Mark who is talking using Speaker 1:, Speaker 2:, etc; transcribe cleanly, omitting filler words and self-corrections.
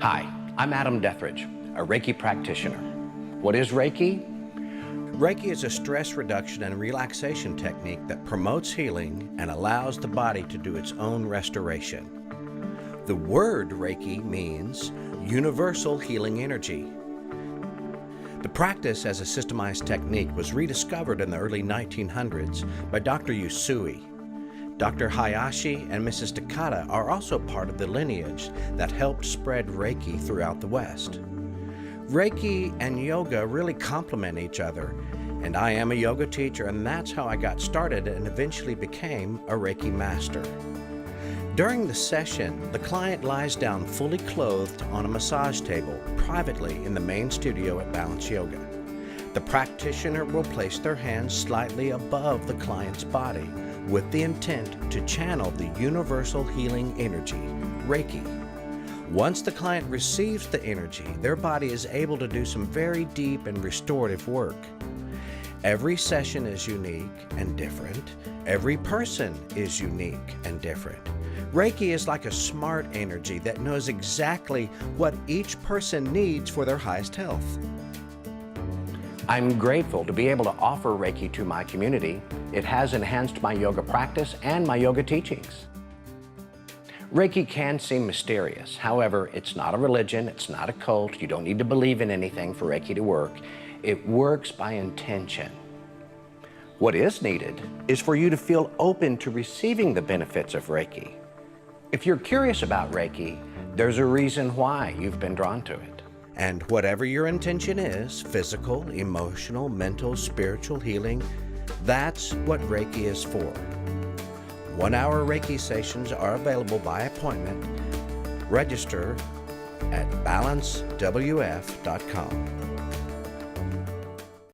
Speaker 1: Hi, I'm Adam Deatherage, a Reiki practitioner. What is Reiki? Reiki is a stress reduction and relaxation technique that promotes healing and allows the body to do its own restoration. The word Reiki means universal healing energy. The practice as a systemized technique was rediscovered in the early 1900s by Dr. Usui. Dr. Hayashi and Mrs. Takata are also part of the lineage that helped spread Reiki throughout the West. Reiki and yoga really complement each other, and I am a yoga teacher, and that's how I got started and eventually became a Reiki master. During the session, the client lies down fully clothed on a massage table privately in the main studio at Balance Yoga. The practitioner will place their hands slightly above the client's body with the intent to channel the universal healing energy, Reiki. Once the client receives the energy, their body is able to do some very deep and restorative work. Every session is unique and different. Every person is unique and different. Reiki is like a smart energy that knows exactly what each person needs for their highest health. I'm grateful to be able to offer Reiki to my community. It has enhanced my yoga practice and my yoga teachings. Reiki can seem mysterious. However, it's not a religion, it's not a cult. You don't need to believe in anything for Reiki to work. It works by intention. What is needed is for you to feel open to receiving the benefits of Reiki. If you're curious about Reiki, there's a reason why you've been drawn to it. And whatever your intention is, physical, emotional, mental, spiritual healing, that's what Reiki is for. 1-hour Reiki sessions are available by appointment. Register at balancewf.com.